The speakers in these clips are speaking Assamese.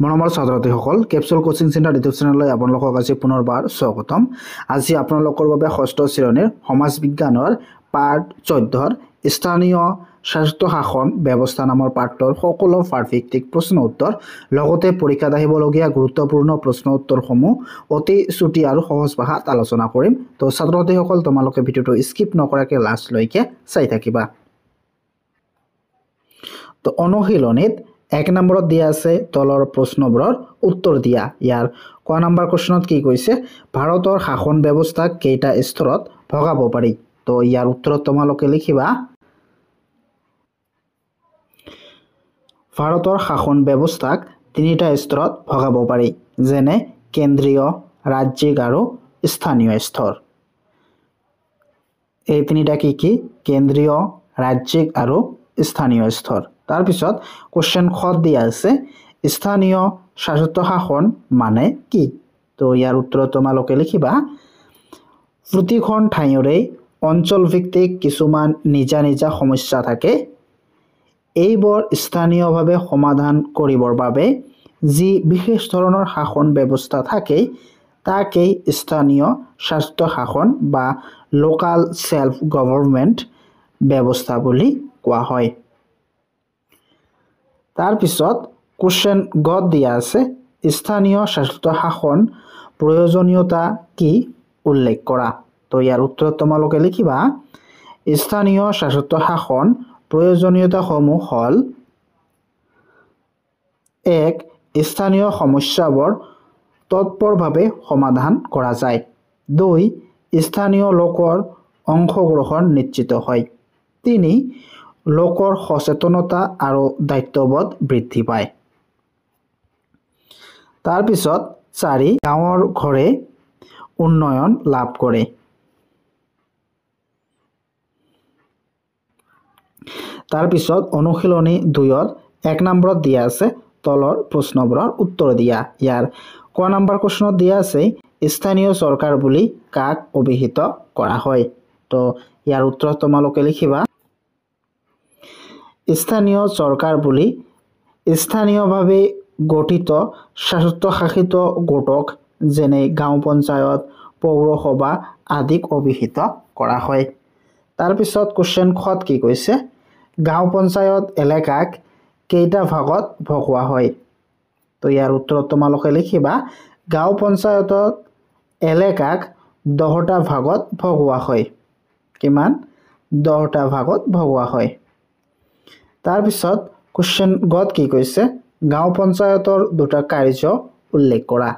মৰমৰ ছাত্ৰ-ছাত্ৰীসকল কেপচুল কোচিং চেণ্টাৰ ইউটিউব চেনেললৈ আপোনালোকক আজি পুনৰবাৰ স্বাগতম। আজি আপোনালোকৰ বাবে ষষ্ঠ শ্ৰেণীৰ সমাজ বিজ্ঞানৰ পাঠ 14ৰ স্থানীয় স্বায়ত্ত শাসন ব্যৱস্থা নামৰ পাঠৰ সকলো পাঠভিত্তিক প্ৰশ্ন উত্তৰ লগতে পৰীক্ষাত আহিবলগীয়া গুৰুত্বপূৰ্ণ প্ৰশ্ন উত্তৰসমূহ অতি চুটি আৰু সহজ ভাষাত আলোচনা কৰিম। তো ছাত্ৰ-ছাত্ৰীসকল তোমালোকে ভিডিঅটো স্কিপ নকৰাকৈ লাষ্টলৈকে চাই থাকিবা। তো অনুশীলনীত 1 নম্বৰত দিয়া আছে তলৰ প্ৰশ্নবোৰৰ উত্তৰ দিয়া। ইয়াৰ ক নম্বৰ কোৱেশ্চনত কি কৈছে, ভাৰতৰ শাসন ব্যৱস্থাক কেইটা স্তৰত ভগাব পাৰি? তো ইয়াৰ উত্তৰত তোমালোকে লিখিবা ভাৰতৰ শাসন ব্যৱস্থাক তিনিটা স্তৰত ভগাব পাৰি, যেনে কেন্দ্ৰীয়, ৰাজ্যিক আৰু স্থানীয় স্তৰ। এই তিনিটা কি কি? কেন্দ্ৰীয়, ৰাজ্যিক আৰু স্থানীয় স্তৰ। তাৰ পিছত কোৱেশ্চন খ দিয়া আছে স্থানীয় স্বায়ত্ত শাসন মানে কি? তো ইয়াৰ উত্তৰত তোমালোকে লিখিবা প্ৰতিখন ঠাইৰে অঞ্চল ভিত্তিক কিছুমান নিজা নিজা সমস্যা থাকে। এইবোৰ স্থানীয়ভাৱে সমাধান কৰিবৰ বাবে যি বিশেষ ধৰণৰ শাসন ব্যৱস্থা থাকে তাকেই স্থানীয় স্বায়ত্ত শাসন বা লোকাল সেলফ গভৰ্নমেণ্ট ব্যৱস্থা বুলি কোৱা হয়। তাৰ পিছত কোৱেশ্চন গ দিয়া আছে স্থানীয় স্বায়ত্ত শাসন প্ৰয়োজনীয়তা কি উল্লেখ কৰা। তো ইয়াৰ উত্তৰত তোমালোকে লিখিবা স্থানীয় স্বায়ত্ত শাসন প্ৰয়োজনীয়তাসমূহ হ'ল 1. স্থানীয় সমস্যাবোৰ তৎপৰভাৱে সমাধান কৰা যায়। 2. স্থানীয় লোকৰ অংশগ্ৰহণ নিশ্চিত হয়। 3. লোকৰ সচেতনতা আৰু দায়িত্ববোধ বৃদ্ধি পায়। তাৰ পিছত 4. গাঁৱৰ ঘৰে উন্নয়ন লাভ কৰে। তাৰ পিছত অনুশীলনী 2ৰ 1 নম্বৰত দিয়া আছে তলৰ প্ৰশ্নবোৰৰ উত্তৰ দিয়া। ইয়াৰ ক নম্বৰ কোৱেশ্চনত দিয়া আছে স্থানীয় চৰকাৰ বুলি কাক অভিহিত কৰা হয়? তো ইয়াৰ উত্তৰত তোমালোকে লিখিবা স্থানীয় চৰকাৰ বুলি স্থানীয়ভাৱে গঠিত স্বায়ত্তশাসিত গোটক যেনে গাঁও পঞ্চায়ত, পৌৰসভা আদিক অভিহিত কৰা হয়। তাৰ পিছত কোৱেশ্চন খত কি কৈছে, গাঁও পঞ্চায়ত এলেকাক কেইটা ভাগত ভগোৱা হয়? তো ইয়াৰ উত্তৰত তোমালোকে লিখিবা গাঁও পঞ্চায়তত এলেকাক 10টা ভাগত ভগোৱা হয়। কিমান? 10টা ভাগত ভগোৱা হয়। তাৰ পিছত কোৱেশ্চন গত কি কৈছে, গাঁও পঞ্চায়তৰ দুটা কাৰ্য উল্লেখ কৰা।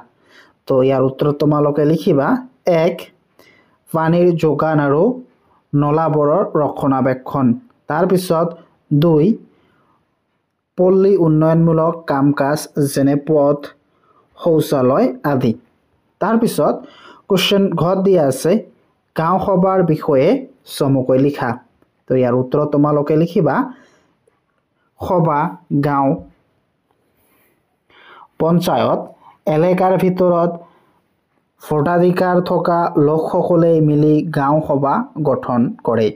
তো ইয়াৰ উত্তৰত তোমালোকে লিখিবা 1. পানীৰ যোগান আৰু নলাবোৰৰ ৰক্ষণাবেক্ষণ। তাৰ পিছত 2. পল্লী উন্নয়নমূলক কাম কাজ যেনে পথ, শৌচালয় আদি। তাৰ পিছত কোৱেশ্চন ঘত দিয়া আছে গাঁও সভাৰ বিষয়ে চমুকৈ লিখা। তো ইয়াৰ উত্তৰত তোমালোকে লিখিবা সভা গাঁও পঞ্চায়ত এলেকাৰ ভিতৰত ভোটাধিকাৰ থকা লোকসকলে মিলি গাঁও সভা গঠন কৰে।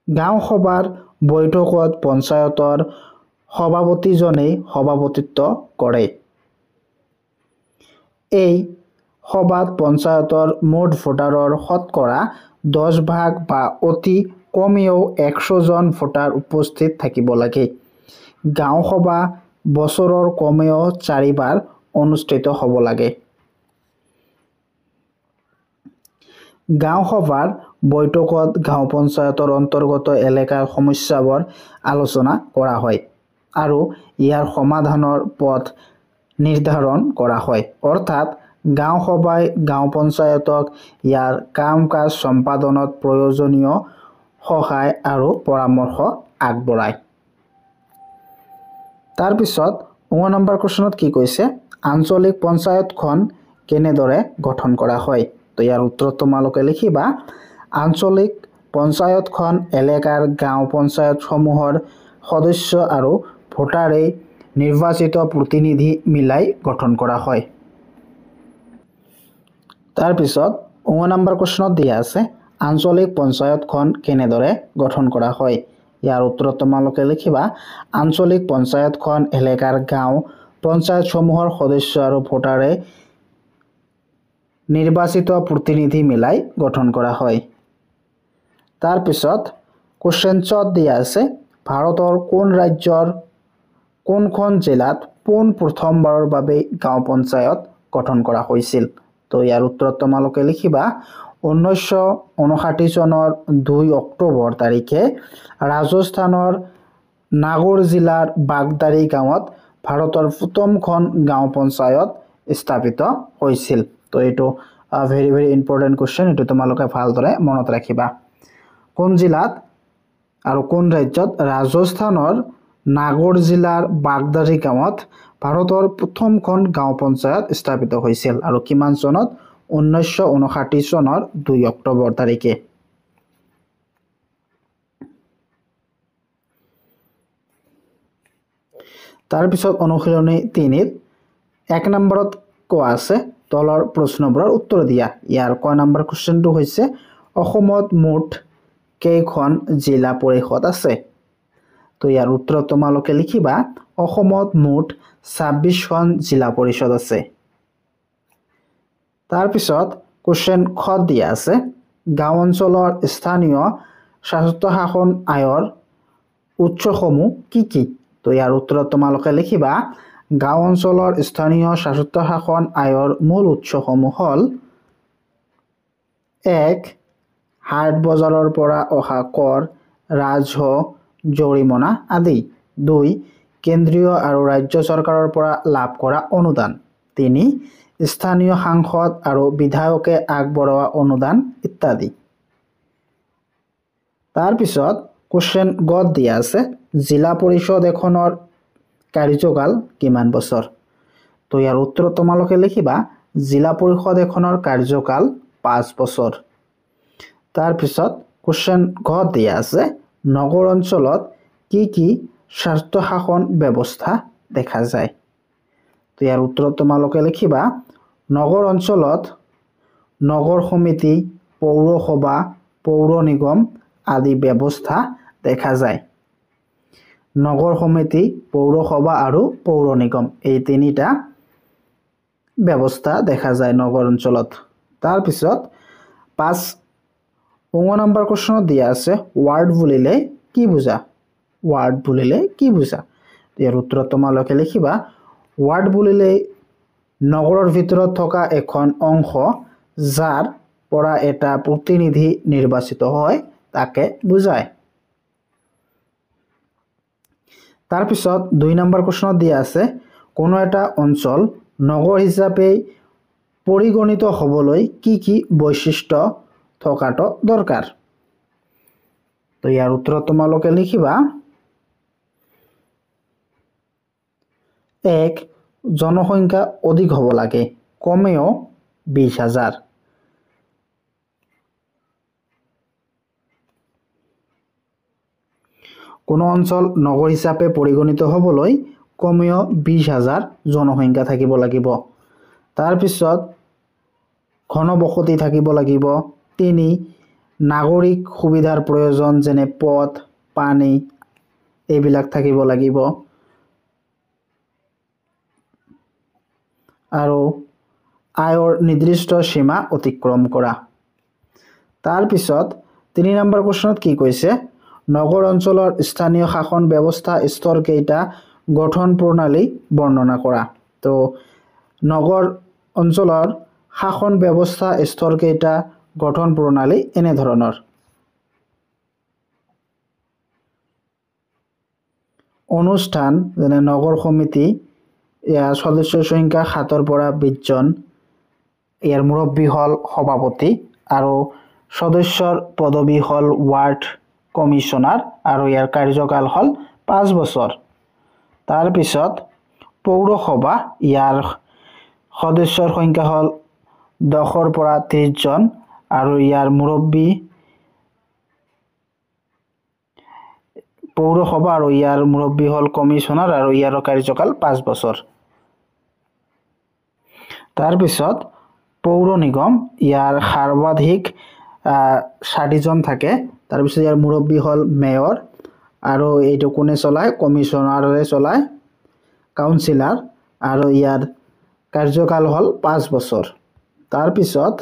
গাঁও সভাৰ বৈঠকত পঞ্চায়তৰ সভাপতিজনে সভাপতিত্ব কৰে। এই সভাত পঞ্চায়তৰ মুঠ ভোটাৰৰ শতকৰা 10 ভাগ বা অতি কমেও 100 জন ভোটাৰ উপস্থিত থাকিব লাগে। গাঁও সভা বছৰৰ কমেও 4 বাৰ অনুষ্ঠিত হ'ব লাগে। গাঁও সভাৰ বৈঠকত গাঁও পঞ্চায়তৰ অন্তৰ্গত এলেকাৰ সমস্যাবোৰ আলোচনা কৰা হয় আৰু ইয়াৰ সমাধানৰ পথ নিৰ্ধাৰণ কৰা হয়। অৰ্থাৎ গাঁও সভাই গাঁও পঞ্চায়তক ইয়াৰ কাম কাজ সম্পাদনত প্ৰয়োজনীয় সহায় আৰু পৰামৰ্শ আগবঢ়ায়। তাৰ পিছত 9 নম্বৰ কোৱেশ্চনত কি কৈছে, আঞ্চলিক পঞ্চায়তখন কেনেদৰে গঠন কৰা হয়? তো ইয়াৰ উত্তৰত তোমালোকে লিখিবা আঞ্চলিক পঞ্চায়তখন এলেকাৰ গাঁও পঞ্চায়তসমূহৰ সদস্য আৰু ভোটাৰে নিৰ্বাচিত প্ৰতিনিধি মিলাই গঠন কৰা হয়। তাৰ পিছত 9 নম্বৰ কোৱেশ্চনত দিয়া আছে আঞ্চলিক পঞ্চায়তখন কেনেদৰে গঠন কৰা হয়? ইয়াৰ উত্তৰত তোমালোকে লিখিবা আঞ্চলিক পঞ্চায়তখন এলেকাৰ গাঁও পঞ্চায়তসমূহৰ সদস্য আৰু ভোটাৰে নিৰ্বাচিত প্ৰতিনিধি মিলাই গঠন কৰা হয়। তাৰ পিছত কোশ্চেনছত দিয়া আছে ভাৰতৰ কোন ৰাজ্যৰ কোনখন জিলাত পোন প্ৰথমবাৰৰ বাবে গাঁও পঞ্চায়ত গঠন কৰা হৈছিল। তো ইয়াৰ উত্তৰত তোমালোকে লিখিবা 1959 চনৰ 2 অক্টোবৰ তাৰিখে ৰাজস্থানৰ নাগৰ জিলাৰ বাগদাৰী গাঁৱত ভাৰতৰ প্ৰথমখন গাঁও পঞ্চায়ত স্থাপিত হৈছিল। তো এইটো ভেৰি ভেৰি ইম্পৰ্টেণ্ট কোশ্চেন, এইটো তোমালোকে ভালদৰে মনত ৰাখিবা। কোন জিলাত আৰু কোন ৰাজ্যত ৰাজস্থানৰ নাগৰ জিলাৰ বাগদাৰী গাঁৱত ভাৰতৰ প্ৰথমখন গাঁও পঞ্চায়ত স্থাপিত হৈছিল আৰু কিমান চনত 1959 চনৰ 2 অক্টোবৰ তাৰিখে। তাৰপিছত অনুশীলনী 3 1 নম্বৰত কোৱা আছে তলৰ প্ৰশ্নবোৰৰ উত্তৰ দিয়া। ইয়াৰ ক নম্বৰ কোশ্চেনটো হৈছে অসমত মুঠ কেইখন জিলা পৰিষদ আছে। তো ইয়াৰ উত্তৰত তোমালোকে লিখিবা অসমত মুঠ 26খন জিলা পৰিষদ আছে। তাৰপিছত কোশ্চেন খ দিয়া আছে গাঁও অঞ্চলৰ স্থানীয় স্বায়ত্তশাসন আইনৰ উৎসসমূহ কি কি। তো ইয়াৰ উত্তৰত তোমালোকে লিখিবা গাঁও অঞ্চলৰ স্থানীয় স্বায়ত্তশাসন আইনৰ মূল উৎসসমূহ হ'ল 1 হাট বজাৰৰ পৰা অহা কৰ ৰাজহ জৰিমনা আদি। 2 কেন্দ্ৰীয় আৰু ৰাজ্য চৰকাৰৰ পৰা লাভ কৰা অনুদান। 3 স্থানীয় সাংসদ আৰু বিধায়কে আগবঢ়োৱা অনুদান ইত্যাদি। তাৰপিছত কোশ্চেন গ দিয়া আছে জিলা পৰিষদ এখনৰ কাৰ্যকাল কিমান বছৰ। তো ইয়াৰ উত্তৰত তোমালোকে লিখিবা জিলা পৰিষদ এখনৰ কাৰ্যকাল 5 বছৰ। তাৰপিছত কোশ্চেন ঘ দিয়া আছে নগৰ অঞ্চলত কি কি স্বায়ত্তশাসন ব্যৱস্থা দেখা যায়। তো ইয়াৰ উত্তৰত তোমালোকে লিখিবা নগৰ অঞ্চলত নগৰ সমিতি পৌৰসভা পৌৰ নিগম আদি ব্যৱস্থা দেখা যায়। নগৰ সমিতি পৌৰসভা আৰু পৌৰ নিগম এই তিনিটা ব্যৱস্থা দেখা যায় নগৰ অঞ্চলত। তাৰপিছত 5 নম্বৰ কোশ্চনত দিয়া আছে ৱাৰ্ড বুলিলে কি বুজা। ৱাৰ্ড বুলিলে কি বুজা। ইয়াৰ উত্তৰত তোমালোকে লিখিবা ৱাৰ্ড বুলিলে নগৰৰ ভিতৰত থকা এখন অংশ যাৰ পৰা এটা প্ৰতিনিধি নিৰ্বাচিত হয় তাকে বুজায়। তাৰপিছত 2 নম্বৰ কোশ্চনত দিয়া আছে কোনো এটা অঞ্চল নগৰ হিচাপে পৰিগণিত হ'বলৈ কি কি বৈশিষ্ট্য থকাটো দৰকাৰ। তো ইয়াৰ উত্তৰত তোমালোকে লিখিবা 1 জনসংখ্যা অধিক হ'ব লাগে কমেও 20,000। কোনো অঞ্চল নগৰ হিচাপে পৰিগণিত হ'বলৈ কমেও 20,000 জনসংখ্যা থাকিব লাগিব। তাৰপিছত ঘনবসতি থাকিব লাগিব। 3 নাগৰিক সুবিধাৰ প্ৰয়োজন যেনে পথ পানী এইবিলাক থাকিব লাগিব আৰু আয়ৰ নিৰ্দিষ্ট সীমা অতিক্ৰম কৰা। তাৰপিছত 3 নম্বৰ কোশ্চনত কি কৈছে নগৰ অঞ্চলৰ স্থানীয় শাসন ব্যৱস্থা স্তৰ কেইটা গঠন প্ৰণালী বৰ্ণনা কৰা। তো নগৰ অঞ্চলৰ শাসন ব্যৱস্থা স্তৰ কেইটা গঠন প্ৰণালী এনে ধৰণৰ অনুষ্ঠান যেনে নগৰ সমিতি ইয়াৰ সদস্যৰ সংখ্যা 7 পৰা 20 জন। ইয়াৰ মুৰব্বী হ'ল সভাপতি আৰু সদস্যৰ পদবী হ'ল ৱাৰ্ড কমিশনাৰ আৰু ইয়াৰ কাৰ্যকাল হ'ল 5 বছৰ। তাৰপিছত পৌৰসভা ইয়াৰ সদস্যৰ সংখ্যা হ'ল 10 পৰা 30 জন আৰু ইয়াৰ মুৰব্বী পৌৰসভা আৰু ইয়াৰ মুৰব্বী হ'ল কমিশনাৰ আৰু ইয়াৰ কাৰ্যকাল 5 বছৰ। তাৰপিছত পৌৰ নিগম ইয়াৰ সৰ্বাধিক 60 জন থাকে। তাৰপিছত ইয়াৰ মুৰব্বী হ'ল মেয়ৰ আৰু এইটো কোনে চলায় কমিশনাৰে চলায় কাউন্সিলাৰ আৰু ইয়াৰ কাৰ্যকাল হ'ল 5 বছৰ তাৰ পিছত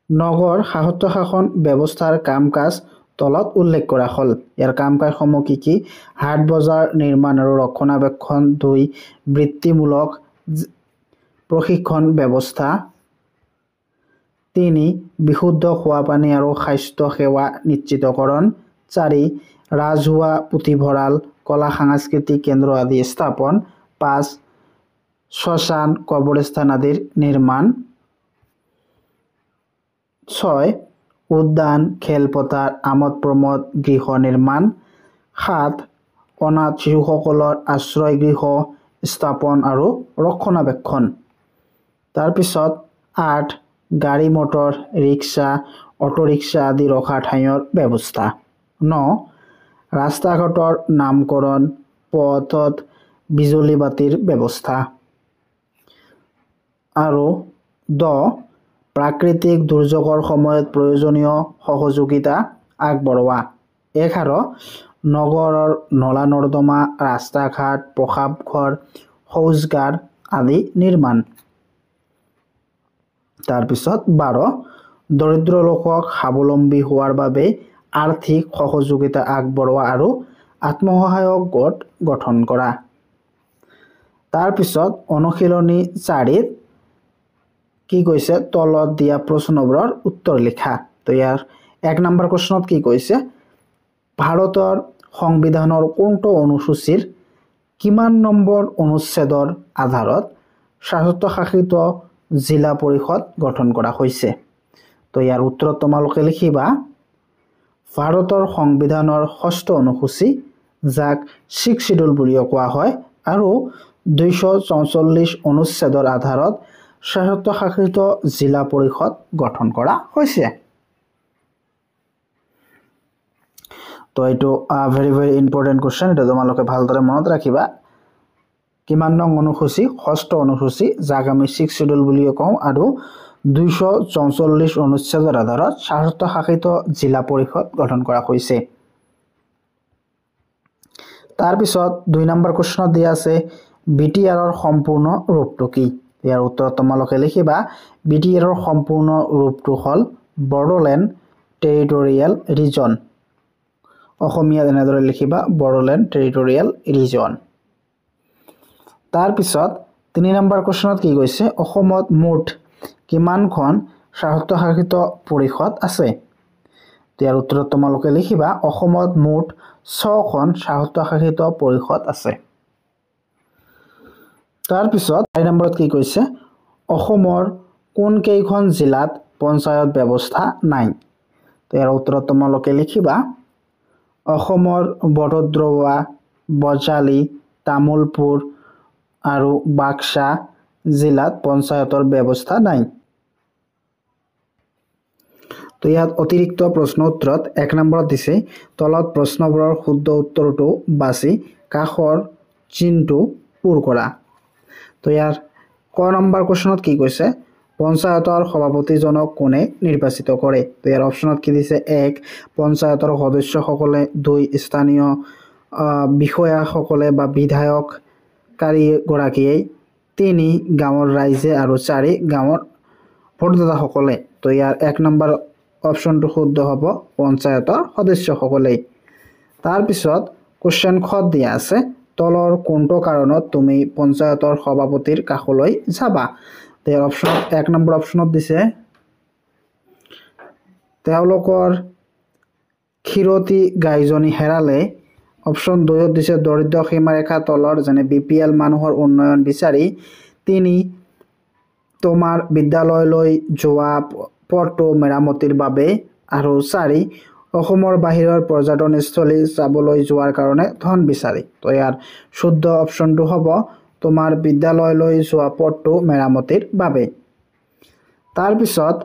নগৰ স্বায়ত্তশাসন ব্যৱস্থাৰ কাম-কাজ তলত উল্লেখ কৰা হ'ল ইয়াৰ কাম-কাজসমূহ কি হাট বজাৰ নিৰ্মাণ আৰু ৰক্ষণাবেক্ষণ 2 বৃত্তিমূলক প্ৰশিক্ষণ ব্যৱস্থা 3 বিশুদ্ধ খোৱা পানী আৰু স্বাস্থ্য সেৱা নিশ্চিতকৰণ 4 ৰাজহুৱা পুথিভঁৰাল কলা সাংস্কৃতিক কেন্দ্ৰ আদি স্থাপন 5 শ্মশান কবৰস্থান আদিৰ নিৰ্মাণ 6 উদ্যান খেলপথাৰ আমোদ প্ৰমোদ গৃহ নিৰ্মাণ 7 অনাথ শিশুসকলৰ আশ্ৰয় গৃহ স্থাপন আৰু ৰক্ষণাবেক্ষণ তাৰপিছত 8 গাড়ী মটৰ ৰিক্সা অটো ৰিক্সা আদি ৰখা ঠাইৰ ব্যৱস্থা 9 ৰাস্তা ঘাটৰ নামকৰণ পথত বিজুলী বাতিৰ ব্যৱস্থা আৰু 10 প্ৰাকৃতিক দুৰ্যোগৰ সময়ত প্ৰয়োজনীয় সহযোগিতা আগবঢ়োৱা 11 নগৰৰ নলা নৰ্দমা ৰাস্তা ঘাট প্ৰসাৱঘৰ শৌচাগাৰ আদি নিৰ্মাণ তাৰপিছত 12 দৰিদ্ৰ লোকক স্বাৱলম্বী হোৱাৰ বাবে আৰ্থিক সহযোগিতা আগবঢ়োৱা আৰু আত্মসহায়ক গোট গঠন কৰা তাৰপিছত অনুশীলনী 4 কি কৈছে তলত দিয়া প্ৰশ্নবোৰৰ উত্তৰ লিখা তো ইয়াৰ 1 নম্বৰ প্ৰশ্নত কি কৈছে ভাৰতৰ সংবিধানৰ কোনটো অনুসূচীৰ কিমান নম্বৰ অনুচ্ছেদৰ আধাৰত স্বায়ত্তশাসিত জিলা পৰিষদ গঠন কৰা হৈছে তো ইয়াৰ উত্তৰ তোমালোকে লিখিবা ভাৰতৰ সংবিধানৰ 6ষ্ঠ অনুসূচী যাক 6 শিডিউল বুলি কোৱা হয় আৰু 244 অনুচ্ছেদৰ আধাৰত স্বায়ত্তশাসিত জিলা পৰিষদ গঠন কৰা হৈছে তো এইটো ভেৰি ইম্পৰ্টেন্ট কোৱেশ্চন এটা তোমালোকে ভালদৰে মনত ৰাখিবা কিমান নং অনুসূচী 6ষ্ঠ অনুসূচী যাক আমি 6 শিডিউল বুলি কওঁ আৰু 244 অনুচ্ছেদৰ আধাৰত স্বায়ত্তশাসিত জিলা পৰিষদ গঠন কৰা হৈছে তাৰ পিছত 2 নম্বৰ প্ৰশ্নত দিয়া আছে বিটিআৰৰ সম্পূৰ্ণ ৰূপটো কি ইয়াৰ উত্তৰ তোমালোকে লিখিবা বিটিআৰৰ সম্পূৰ্ণ ৰূপটো হ'ল বড়োলেণ্ড টেৰিটৰিয়েল ৰিজন অসমীয়া এনেদৰে লিখিবা বড়োলেণ্ড টেৰিটৰিয়েল ৰিজন তাৰ পিছত 3 নম্বৰ প্ৰশ্নত কি কৈছে অসমত মুঠ কিমানখন স্বায়ত্তশাসিত পৰিষদ আছে ইয়াৰ উত্তৰ তোমালোকে লিখিবা অসমত মুঠ 6খন স্বায়ত্তশাসিত পৰিষদ আছে তাৰ পিছত 4 নম্বৰত কি কৈছে অসমৰ কোন কেইখন জিলাত পঞ্চায়ত ব্যৱস্থা নাই তো ইয়াৰ উত্তৰ তোমালোকে লিখিবা অসমৰ বৰদ্ৰৱা বজালি তামুলপুৰ আৰু বাক্সা জিলাত পঞ্চায়তৰ ব্যৱস্থা নাই তো ইয়াত অতিৰিক্ত প্ৰশ্ন উত্তৰত 1 নম্বৰত দিছে তলত প্ৰশ্নবোৰৰ শুদ্ধ উত্তৰটো বাছি কাষৰ চিহ্নটো পূৰ কৰা তো ইয়াৰ ক নম্বৰ প্ৰশ্নত কি কৈছে পঞ্চায়তৰ সভাপতিজনক কোনে নিৰ্বাচিত কৰে তো ইয়াৰ অপচনত কি দিছে 1 পঞ্চায়তৰ সদস্যসকলে 2 স্থানীয় বিষয়াসকলে বা বিধায়ক কাৰিগৰাকীয়ে 3 গাঁৱৰ ৰাইজে আৰু 4 গাঁৱৰ ভোটদাতাসকলে তো ইয়াৰ 1 নম্বৰ অপচনটো শুদ্ধ হ'ব পঞ্চায়তৰ সদস্যসকলে তাৰ পিছত কোৱেশ্চন খ দিয়া আছে তলৰ কোনটো কাৰণত তুমি পঞ্চায়তৰ সভাপতিৰ কাষলৈ যাবা তাৰ অপচন 1 নম্বৰ অপচনত দিছে তেওঁলোকৰ ক্ষীৰতি গাইজনী হেৰালে অপচন 2ত দিছে দৰিদ্ৰ সীমাৰেখা তলৰ যেনে বিপিএল মানুহৰ উন্নয়ন বিচাৰি 3 তোমাৰ বিদ্যালয়লৈ যোৱা পথটো মেৰামতিৰ বাবে আৰু 4 অসমৰ বাহিৰৰ পৰ্যটনস্থলী চাবলৈ যোৱাৰ কাৰণে ধন বিচাৰি তো ইয়াৰ শুদ্ধ অপচনটো হ'ব তোমাৰ বিদ্যালয়লৈ যোৱা পথটো মেৰামতিৰ বাবে তাৰ পিছত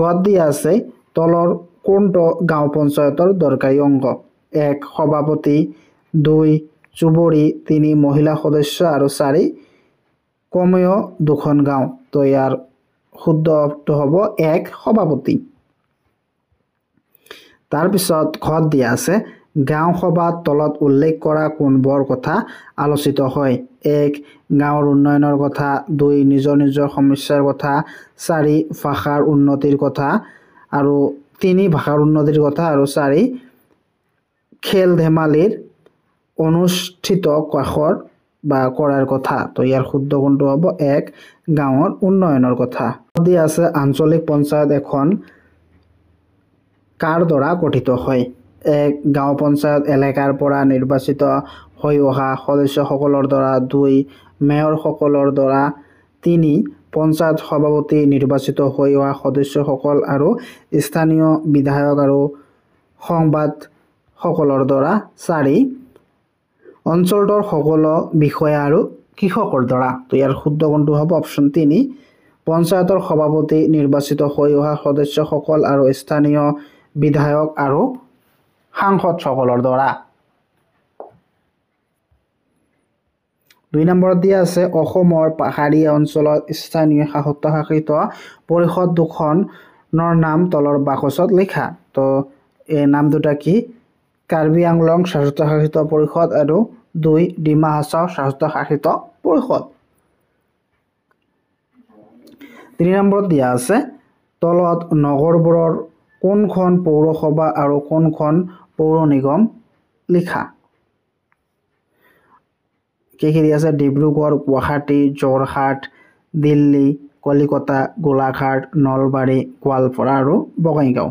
গদ দিয়া আছে তলৰ কোনটো গাঁও পঞ্চায়তৰ দৰকাৰী অংগ 1 সভাপতি 2 চুবুৰী 3 মহিলা সদস্য আৰু 4 কমেও 2খন গাঁও তো ইয়াৰ শুদ্ধ অৰ্থ হ'ব 1 সভাপতি তাৰপিছত ঘত দিয়া আছে গাঁও সভাত তলত উল্লেখ কৰা কোনবোৰ কথা আলোচিত হয় 1 গাঁৱৰ উন্নয়নৰ কথা 2 নিজৰ নিজৰ সমস্যাৰ কথা 4 ভাষাৰ উন্নতিৰ কথা আৰু 3 ভাষাৰ উন্নতিৰ কথা আৰু 4 খেল ধেমালিৰ অনুষ্ঠিত কৰাৰ কথা তো ইয়াৰ শুদ্ধ কোনটো হ'ব 1 গাঁৱৰ উন্নয়নৰ কথা দিয়া আছে আঞ্চলিক পঞ্চায়ত এখন কাৰ দ্বাৰা গঠিত হয় 1 গাঁও পঞ্চায়ত এলেকাৰ পৰা নিৰ্বাচিত হৈ অহা সদস্যসকলৰ দ্বাৰা 2 মেয়ৰসকলৰ দ্বাৰা 3 পঞ্চায়ত সভাপতি নিৰ্বাচিত হৈ অহা সদস্যসকল আৰু স্থানীয় বিধায়ক আৰু সংবাদসকলৰ দ্বাৰা 4 অঞ্চলটোৰ সকলো বিষয়া আৰু কৃষকৰ দ্বাৰা তো ইয়াৰ শুদ্ধ কোনটো হ'ব অপচন 3 পঞ্চায়তৰ সভাপতি নিৰ্বাচিত হৈ অহা সদস্যসকল আৰু স্থানীয় বিধায়ক আৰু সাংসদসকলৰ দ্বাৰা 2 নম্বৰত দিয়া আছে অসমৰ পাহাৰীয়া অঞ্চলত স্থানীয় স্বায়ত্তশাসিত পৰিষদ দুখনৰ নাম তলৰ বাকচত লিখা তো এই নাম দুটা কি কাৰ্বি আংলং স্বায়ত্তশাসিত পৰিষদ আৰু 2 ডিমা হাছাও স্বায়ত্তশাসিত পৰিষদ 3 নম্বৰত দিয়া আছে তলত নগৰবোৰৰ কোনখন পৌৰসভা আৰু কোনখন পৌৰ নিগম লিখা কি দিয়া আছে ডিব্ৰুগড় গুৱাহাটী যোৰহাট দিল্লী কলিকতা গোলাঘাট নলবাৰী গোৱালপাৰা আৰু বঙাইগাঁও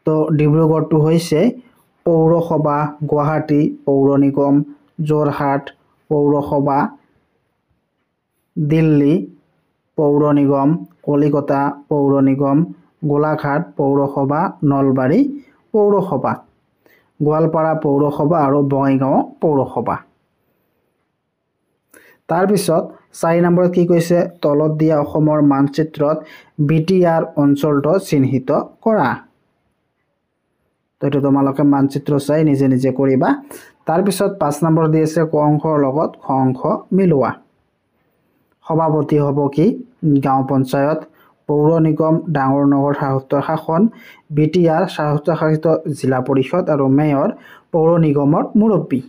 তো ডিব্ৰুগড়টো হৈছে পৌৰসভা গুৱাহাটী পৌৰ নিগম যোৰহাট পৌৰসভা দিল্লী পৌৰ নিগম কলিকতা পৌৰ নিগম গোলাঘাট পৌৰসভা নলবাৰী পৌৰসভা গোৱালপাৰা পৌৰসভা আৰু বঙাইগাঁও পৌৰসভা তাৰপিছত 4 নম্বৰত কি কৈছে তলত দিয়া অসমৰ মানচিত্ৰত বিটিআৰ অঞ্চলটো চিহ্নিত কৰা তো এটা তোমালোকে মানচিত্ৰ চাই নিজে নিজে কৰিবা তাৰপিছত 5 নম্বৰ দি আছে ক অংশৰ লগত খ অংশ মিলোৱা সভাপতি হ'ব কি গাঁও পঞ্চায়ত পৌৰ নিগম ডাঙৰ নগৰ শাসন বিটিআৰ স্বায়ত্তশাসিত জিলা পৰিষদ আৰু মেয়ৰ পৌৰ নিগমৰ মুৰব্বী